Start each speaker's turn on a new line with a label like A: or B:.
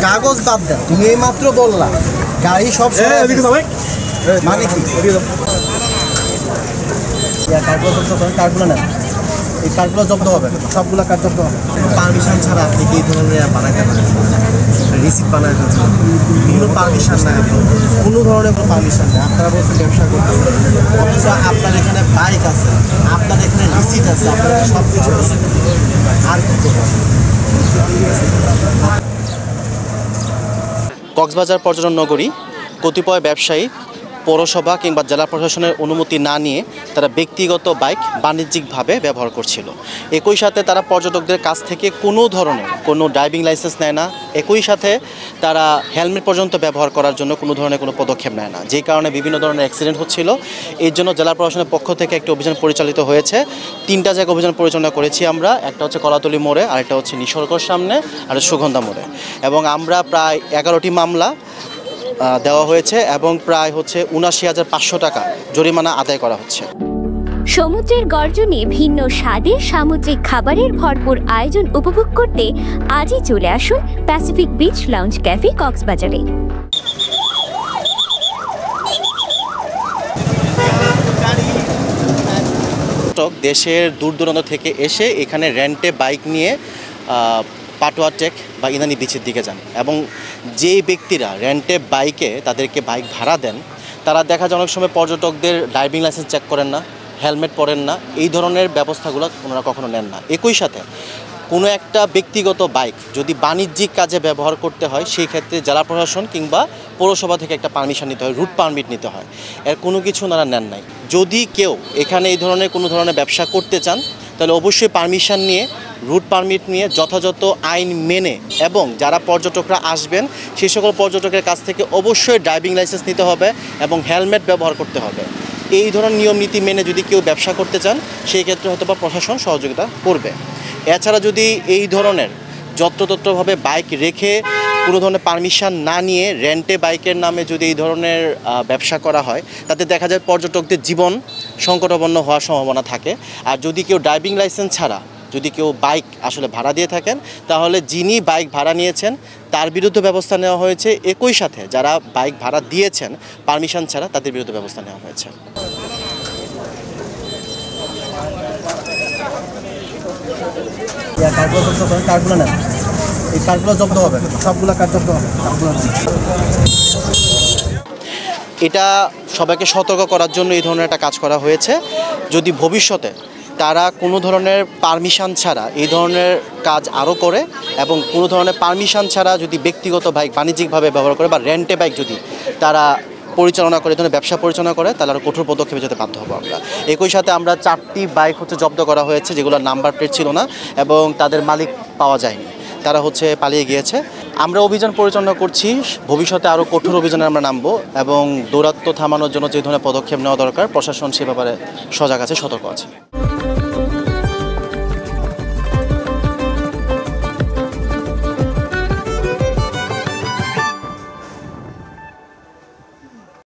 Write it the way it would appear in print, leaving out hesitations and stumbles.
A: কাগজ বাদ দেন, তুমি এই মাত্র বললা গাড়ি সব মানে কি কার্ডগুলো নেন, এই কার্ডগুলো জব্দ হবে, সবগুলো কার্ড জব্দ হবে। পারমিশন ছাড়া আপনি কি এই ধরনের বানাইতে পারেন, রিসিপ্ট বানায় ফেলছেন, কোনো পারমিশন নাই, কোনো ধরনের কোনো পারমিশন নেই। আপনারা বলছেন ব্যবসা করতেছেন, অথচ আপনার এখানে বাইক আছে, আপনার এখানে রিসিপ্ট আছে, আপনার সব কিছু আছে, আর কি করবেন?
B: কক্সবাজার পর্যটন নগরী কতিপয় ব্যবসায়ী পৌরসভা কিংবা জেলা প্রশাসনের অনুমতি না নিয়ে তারা ব্যক্তিগত বাইক বাণিজ্যিকভাবে ব্যবহার করছিল। একই সাথে তারা পর্যটকদের কাছ থেকে কোনো ধরনের কোনো ড্রাইভিং লাইসেন্স নেয় না, একই সাথে তারা হেলমেট পর্যন্ত ব্যবহার করার জন্য কোনো ধরনের কোনো পদক্ষেপ নেয় না, যেই কারণে বিভিন্ন ধরনের অ্যাক্সিডেন্ট হচ্ছিল। এর জন্য জেলা প্রশাসনের পক্ষ থেকে একটি অভিযান পরিচালিত হয়েছে। 3টা জায়গায় অভিযান পরিচালনা করেছি আমরা, একটা হচ্ছে কলাতলি মোড়ে, আরেকটা হচ্ছে নিসর্গর সামনে, আর সুগন্ধা মোড়ে। এবং আমরা প্রায় 11টি মামলা দেওয়া হয়েছে এবং প্রায় হচ্ছে ৭৯,৫০০ টাকা জরিমানা আদায় করা হচ্ছে।
C: সমুদ্রের গর্জনে ভিন্ন স্বাদের সামুদ্রিক খাবারের ভরপুর আয়োজন উপভোগ করতে আজই চলে আসুন প্যাসিফিক বিচ লাউঞ্জ ক্যাফে কক্সবাজারে।
B: দেশের দূর দূরান্ত থেকে এসে এখানে রেন্টে বাইক নিয়ে পাটোয়া টেক বা ইনানি বিচের দিকে যান, এবং যেই ব্যক্তিরা রেন্টে বাইকে তাদেরকে বাইক ভাড়া দেন তারা দেখা যায় অনেক সময় পর্যটকদের ড্রাইভিং লাইসেন্স চেক করেন না, হেলমেট পরেন না, এই ধরনের ব্যবস্থাগুলো ওনারা কখনো নেন না। একই সাথে কোনো একটা ব্যক্তিগত বাইক যদি বাণিজ্যিক কাজে ব্যবহার করতে হয় সেই ক্ষেত্রে জেলা প্রশাসন কিংবা পৌরসভা থেকে একটা পারমিশন নিতে হয়, রুট পারমিট নিতে হয়, এর কোনো কিছু ওনারা নেন নাই। যদি কেউ এখানে এই ধরনের কোনো ধরনের ব্যবসা করতে চান তাহলে অবশ্যই পারমিশন নিয়ে, রুট পারমিট নিয়ে যথাযথ আইন মেনে, এবং যারা পর্যটকরা আসবেন সেই সকল পর্যটকের কাছ থেকে অবশ্যই ড্রাইভিং লাইসেন্স নিতে হবে এবং হেলমেট ব্যবহার করতে হবে। এই ধরনের নিয়ম নীতি মেনে যদি কেউ ব্যবসা করতে চান সেই ক্ষেত্রে হয়তো বা প্রশাসন সহযোগিতা করবে। এছাড়া যদি এই ধরনের যত্রতত্রভাবে বাইক রেখে কোনো ধরনের পারমিশন না নিয়ে রেন্টে বাইকের নামে যদি এই ধরনের ব্যবসা করা হয় তাতে দেখা যায় পর্যটকদের জীবন সংকটাপন্ন হওয়ার সম্ভাবনা থাকে। আর যদি কেউ ড্রাইভিং লাইসেন্স ছাড়া যদি কেউ বাইক আসলে ভাড়া দিয়ে থাকেন তাহলে যিনি বাইক ভাড়া নিয়েছেন তার বিরুদ্ধে ব্যবস্থা নেওয়া হয়েছে, একই সাথে যারা বাইক ভাড়া দিয়েছেন পারমিশন ছাড়া তাদের বিরুদ্ধে ব্যবস্থা নেওয়া হয়েছে।
A: কার্ডগুলো নেন, এই কার্ডগুলো জব্দ হবে, সবগুলো কার্ড জব্দ হবে।
B: এটা সবাইকে সতর্ক করার জন্য এই ধরনের একটা কাজ করা হয়েছে। যদি ভবিষ্যতে তারা কোনো ধরনের পারমিশন ছাড়া এই ধরনের কাজ আরও করে এবং কোনো ধরনের পারমিশন ছাড়া যদি ব্যক্তিগত বাইক বাণিজ্যিকভাবে ব্যবহার করে বা রেন্টে বাইক যদি তারা পরিচালনা করে, এই ধরনের ব্যবসা পরিচালনা করে, তাহলে আরও কঠোর পদক্ষেপে যেতে বাধ্য হবো আমরা। একই সাথে আমরা 4টি বাইক জব্দ করা হয়েছে যেগুলোর নাম্বার প্লেট ছিল না এবং তাদের মালিক পাওয়া যায়নি, তারা পালিয়ে গিয়েছে। আমরা অভিযান পরিচালনা করছি, ভবিষ্যতে আরও কঠোর অভিযানে আমরা নামবো এবং দৌরাত্ম্য থামানোর জন্য যে ধরনের পদক্ষেপ নেওয়া দরকার প্রশাসন সে ব্যাপারে সজাগ আছে, সতর্ক আছে।